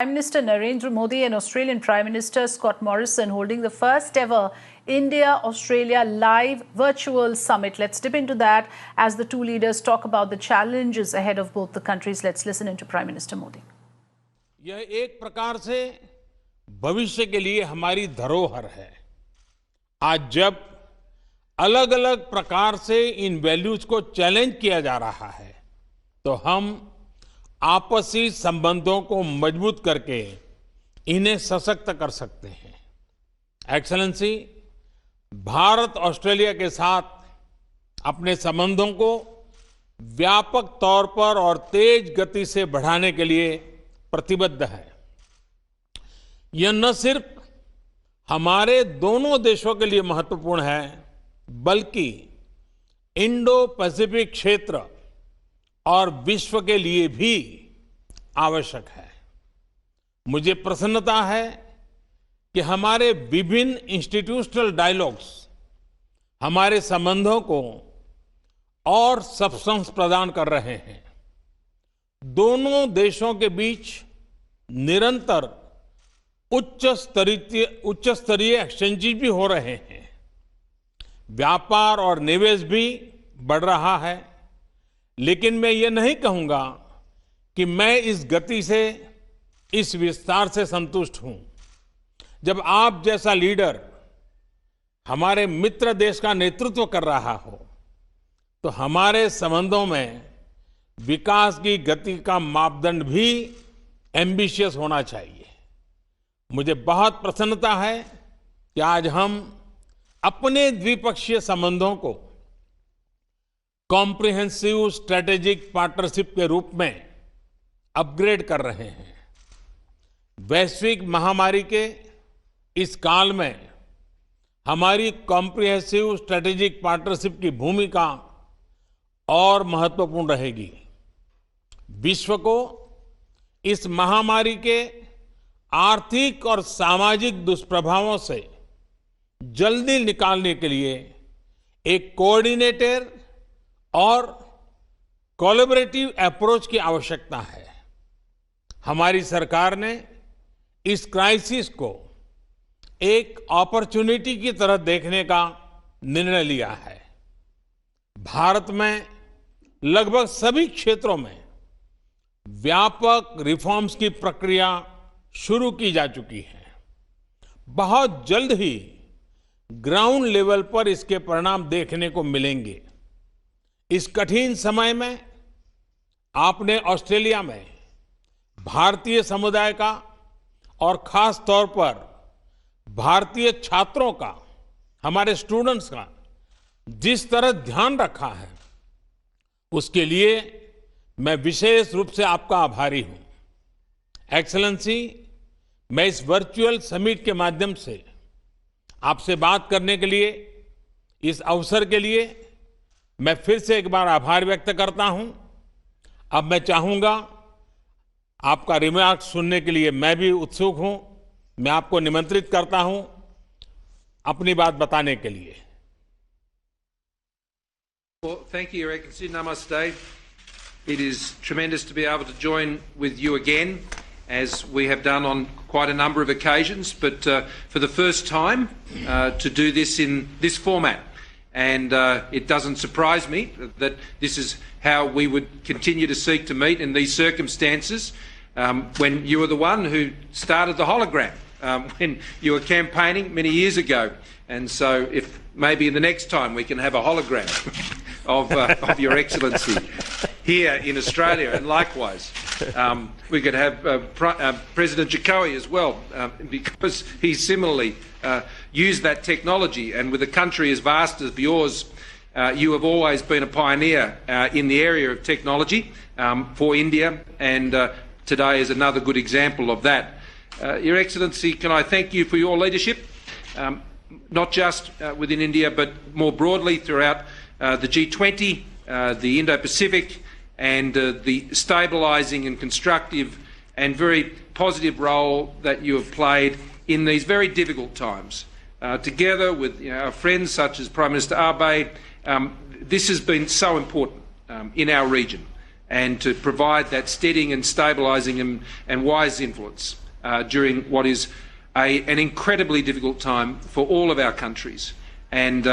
Prime Minister Narendra Modi and Australian Prime Minister Scott Morrison holding the first ever India-Australia live virtual summit. Let's dip into that as the two leaders talk about the challenges ahead of both the countries. Let's listen into Prime Minister Modi. यह एक प्रकार से भविष्य के लिए हमारी धरोहर है। आज जब अलग अलग प्रकार से इन वैल्यूज को चैलेंज किया जा रहा है, तो हम आपसी संबंधों को मजबूत करके इन्हें सशक्त कर सकते हैं। एक्सेलेंसी, भारत ऑस्ट्रेलिया के साथ अपने संबंधों को व्यापक तौर पर और तेज गति से बढ़ाने के लिए प्रतिबद्ध है। यह न सिर्फ हमारे दोनों देशों के लिए महत्वपूर्ण है, बल्कि इंडो पैसिफिक क्षेत्र और विश्व के लिए भी आवश्यक है। मुझे प्रसन्नता है कि हमारे विभिन्न इंस्टीट्यूशनल डायलॉग्स हमारे संबंधों को और सब्सटेंस प्रदान कर रहे हैं। दोनों देशों के बीच निरंतर उच्च स्तरीय एक्सचेंजेस भी हो रहे हैं। व्यापार और निवेश भी बढ़ रहा है। लेकिन मैं ये नहीं कहूंगा कि मैं इस गति से, इस विस्तार से संतुष्ट हूं। जब आप जैसा लीडर हमारे मित्र देश का नेतृत्व कर रहा हो, तो हमारे संबंधों में विकास की गति का मापदंड भी एम्बिशियस होना चाहिए। मुझे बहुत प्रसन्नता है कि आज हम अपने द्विपक्षीय संबंधों को कॉम्प्रिहेंसिव स्ट्रेटेजिक पार्टनरशिप के रूप में अपग्रेड कर रहे हैं। वैश्विक महामारी के इस काल में हमारी कॉम्प्रिहेंसिव स्ट्रेटेजिक पार्टनरशिप की भूमिका और महत्वपूर्ण रहेगी। विश्व को इस महामारी के आर्थिक और सामाजिक दुष्प्रभावों से जल्दी निकालने के लिए एक कोऑर्डिनेटेड और कोलैबोरेटिव अप्रोच की आवश्यकता है। हमारी सरकार ने इस क्राइसिस को एक अपॉर्चुनिटी की तरह देखने का निर्णय लिया है। भारत में लगभग सभी क्षेत्रों में व्यापक रिफॉर्म्स की प्रक्रिया शुरू की जा चुकी है। बहुत जल्द ही ग्राउंड लेवल पर इसके परिणाम देखने को मिलेंगे। इस कठिन समय में आपने ऑस्ट्रेलिया में भारतीय समुदाय का और खास तौर पर भारतीय छात्रों का, हमारे स्टूडेंट्स का जिस तरह ध्यान रखा है, उसके लिए मैं विशेष रूप से आपका आभारी हूं। एक्सेलेंसी, मैं इस वर्चुअल समिट के माध्यम से आपसे बात करने के लिए, इस अवसर के लिए मैं फिर से एक बार आभार व्यक्त करता हूं। अब मैं चाहूंगा आपका रिमार्क सुनने के लिए मैं भी उत्सुक हूं। मैं आपको निमंत्रित करता हूं अपनी बात बताने के लिए। Well, thank you, Your Excellency. Namaste. It is tremendous to be able to join with you again, as we have done on quite a number of occasions, but for the first time to do this in this format. And it doesn't surprise me that this is how we would continue to seek to meet in these circumstances, when you were the one who started the hologram, when you were campaigning many years ago. And so if maybe the next time we can have a hologram of Your Excellency here in Australia, and likewise we could have President Jokowi as well, because he similarly used that technology. And with a country as vast as yours, you have always been a pioneer in the area of technology for India, and today is another good example of that. Your Excellency, can I thank you for your leadership, not just within India, but more broadly throughout the G20, the Indo-Pacific, and the stabilising and constructive and very positive role that you have played in these very difficult times. Together with our friends such as Prime Minister Abe, this has been so important in our region. and to provide that steadying and stabilising and wise influence during what is an incredibly difficult time for all of our countries, and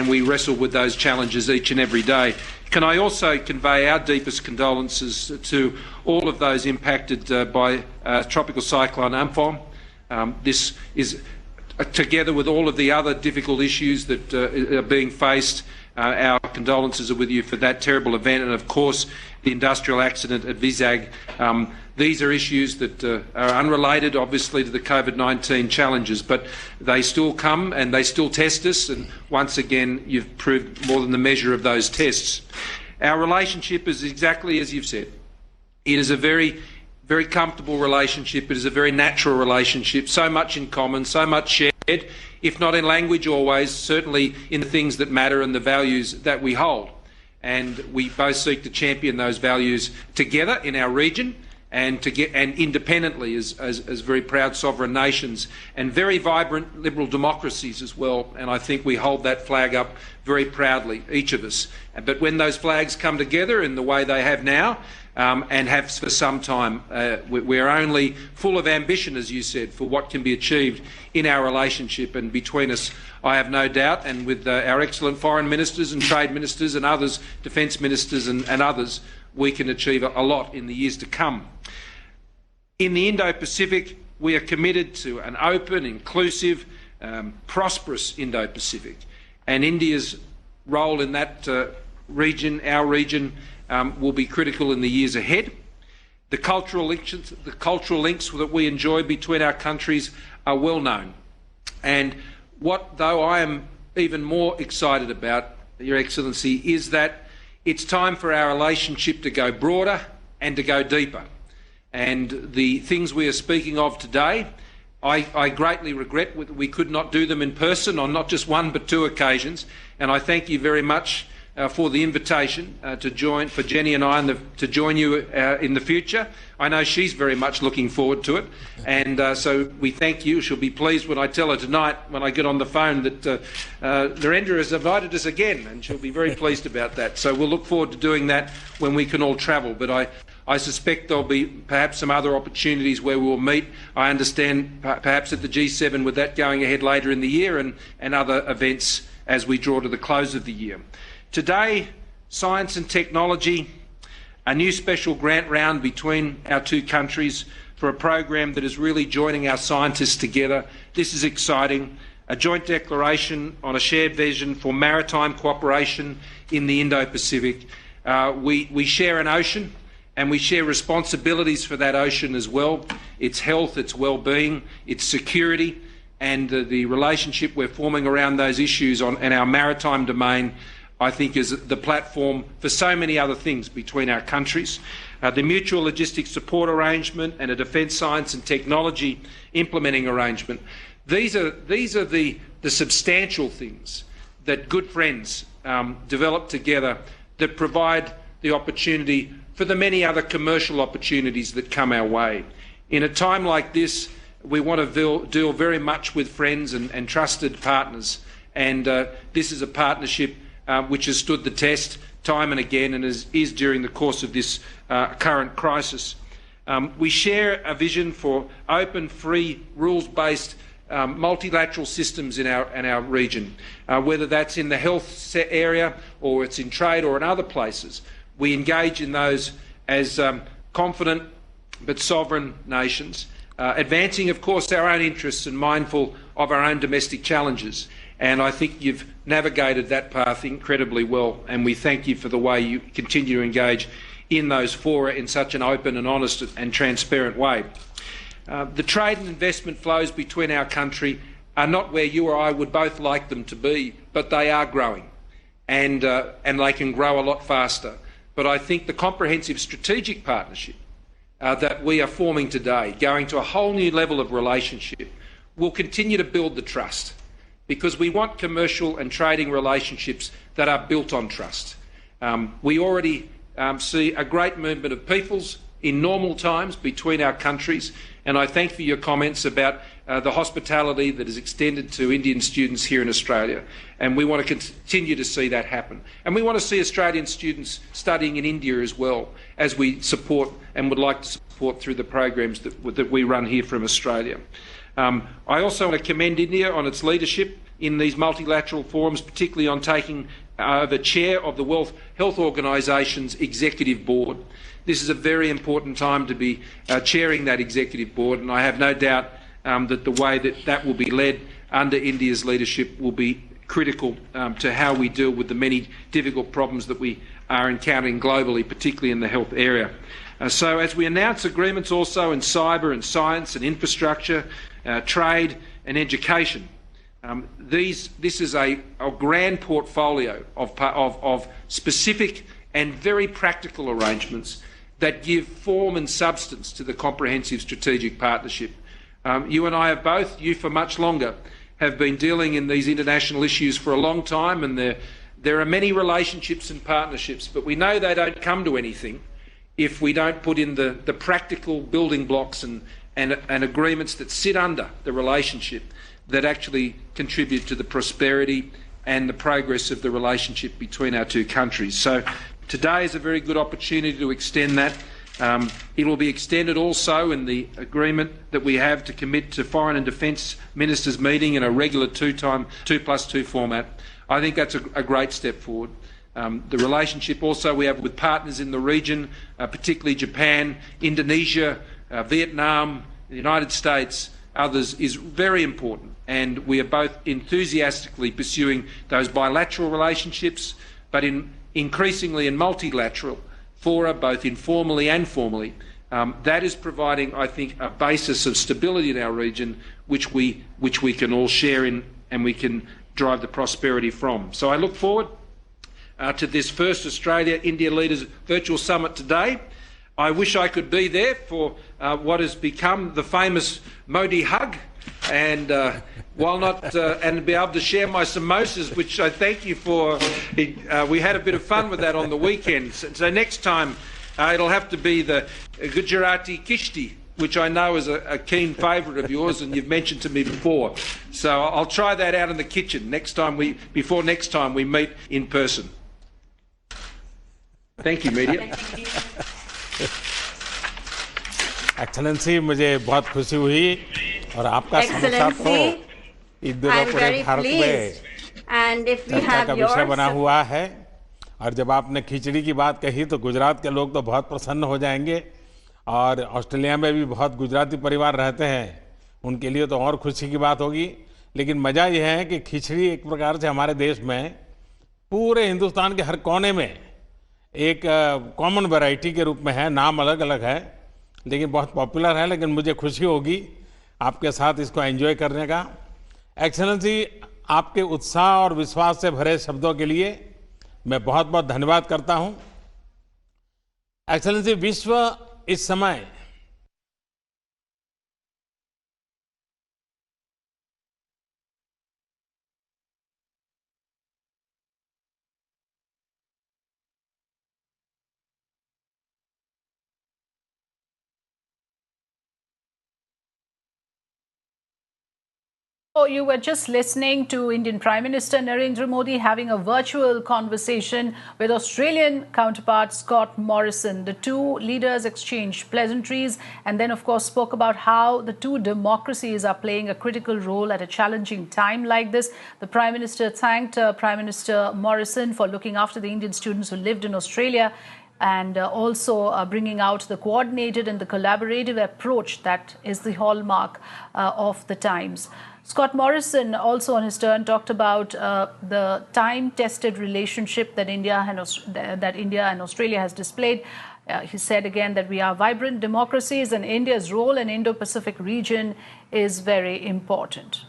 we wrestle with those challenges each and every day. Can I also convey our deepest condolences to all of those impacted by Tropical Cyclone Amphan. This is, together with all of the other difficult issues that are being faced, our condolences are with you for that terrible event, and of course the industrial accident at Vizag. These are issues that are unrelated, obviously, to the COVID-19 challenges, but they still come and they still test us, and once again you've proved more than the measure of those tests. Our relationship is exactly as you've said. It is a very, very comfortable relationship. It is a very natural relationship, so much in common, so much shared, if not in language always, certainly in the things that matter and the values that we hold. And we both seek to champion those values together in our region, and independently as very proud sovereign nations and very vibrant liberal democracies as well. And I think we hold that flag up very proudly, each of us. But when those flags come together in the way they have now, and have for some time, we're only full of ambition, as you said, for what can be achieved in our relationship. And between us, I have no doubt, and with our excellent foreign ministers and trade ministers and others, defence ministers and others, we can achieve a lot in the years to come. In the Indo-Pacific, we are committed to an open, inclusive, prosperous Indo-Pacific. And India's role in that region, our region, will be critical in the years ahead. The cultural links that we enjoy between our countries are well known. And what, though, I am even more excited about, Your Excellency, is that it's time for our relationship to go broader and to go deeper. And the things we are speaking of today, I greatly regret that we could not do them in person on not just one but two occasions. And I thank you very much for the invitation for Jenny and I to join you in the future. I know she's very much looking forward to it, and so we thank you. She'll be pleased when I tell her tonight, when I get on the phone, that Narendra has invited us again, and she'll be very pleased about that. So we'll look forward to doing that when we can all travel. But I suspect there'll be perhaps some other opportunities where we will meet. I understand perhaps at the G7, with that going ahead later in the year, and other events as we draw to the close of the year. Today, science and technology, a new special grant round between our two countries for a program that is really joining our scientists together. This is exciting. A joint declaration on a shared vision for maritime cooperation in the Indo-Pacific. We share an ocean, and we share responsibilities for that ocean as well. Its health, its well-being, its security, and the relationship we're forming around those issues in our maritime domain, I think, is the platform for so many other things between our countries. The mutual logistics support arrangement and a defence science and technology implementing arrangement. These are the substantial things that good friends develop together that provide the opportunity for the many other commercial opportunities that come our way. In a time like this, we want to deal very much with friends and trusted partners, and this is a partnership which has stood the test time and again, and is during the course of this current crisis. We share a vision for open, free, rules-based multilateral systems in our region, whether that's in the health area or it's in trade or in other places. We engage in those as confident but sovereign nations, advancing, of course, our own interests and mindful of our own domestic challenges. And I think you've navigated that path incredibly well, and we thank you for the way you continue to engage in those fora in such an open and honest and transparent way. The trade and investment flows between our country are not where you or I would both like them to be, but they are growing, and they can grow a lot faster. But I think the comprehensive strategic partnership that we are forming today, going to a whole new level of relationship, will continue to build the trust, because we want commercial and trading relationships that are built on trust. We already see a great movement of peoples in normal times between our countries, And I thank for your comments about the hospitality that is extended to Indian students here in Australia. And we want to continue to see that happen. And we want to see Australian students studying in India as well, as we support and would like to support through the programs that we run here from Australia. I also want to commend India on its leadership in these multilateral forums, particularly on taking over chair of the World Health Organisation's executive board. This is a very important time to be chairing that executive board, and I have no doubt that the way that will be led under India's leadership will be critical to how we deal with the many difficult problems that we are encountering globally, particularly in the health area. So as we announce agreements also in cyber and science and infrastructure, trade and education, this is a grand portfolio of specific and very practical arrangements that give form and substance to the comprehensive strategic partnership. You and I have both, you for much longer, have been dealing in these international issues for a long time, and there are many relationships and partnerships, but we know they don't come to anything if we don't put in the practical building blocks and agreements that sit under the relationship that actually contribute to the prosperity and the progress of the relationship between our two countries. So today is a very good opportunity to extend that. It will be extended also in the agreement that we have to commit to Foreign and Defence Ministers meeting in a regular 2+2 format. I think that's a great step forward. The relationship also we have with partners in the region, particularly Japan, Indonesia, Vietnam, the United States, others, is very important, and we are both enthusiastically pursuing those bilateral relationships, but increasingly in multilateral fora, both informally and formally. That is providing, I think, a basis of stability in our region which we can all share in and we can drive the prosperity from. So I look forward to this first Australia-India Leaders Virtual Summit today. I wish I could be there for what has become the famous Modi hug, and while not and be able to share my samosas, which I thank you for. We had a bit of fun with that on the weekend. So next time it'll have to be the Gujarati kishti, which I know is a keen favourite of yours, and you've mentioned to me before. So I'll try that out in the kitchen before next time we meet in person. Thank you, media. Excellency, मुझे बहुत खुशी हुई और आपका समोसा तो इन दिनों पूरे भारत में चर्चा का विषय बना हुआ है। और जब आपने खिचड़ी की बात कही तो गुजरात के लोग तो बहुत प्रसन्न हो जाएंगे, और ऑस्ट्रेलिया में भी बहुत गुजराती परिवार रहते हैं, उनके लिए तो और खुशी की बात होगी। लेकिन मज़ा यह है कि खिचड़ी एक प्रकार से हमारे देश में पूरे हिंदुस्तान के हर कोने में एक कॉमन वैरायटी के रूप में है, नाम अलग अलग है लेकिन बहुत पॉपुलर है। लेकिन मुझे खुशी होगी आपके साथ इसको एंजॉय करने का। एक्सेलेंसी, आपके उत्साह और विश्वास से भरे शब्दों के लिए मैं बहुत बहुत धन्यवाद करता हूं। एक्सेलेंसी, विश्व इस समय Oh, you were just listening to Indian Prime Minister Narendra Modi having a virtual conversation with Australian counterpart Scott Morrison. The two leaders exchanged pleasantries and then, of course, spoke about how the two democracies are playing a critical role at a challenging time like this. The Prime Minister thanked Prime Minister Morrison for looking after the Indian students who lived in Australia, and also bringing out the coordinated and the collaborative approach that is the hallmark of the times. Scott Morrison also on his turn talked about the time-tested relationship that India and Australia has displayed. He said again that we are vibrant democracies and India's role in Indo-Pacific region is very important.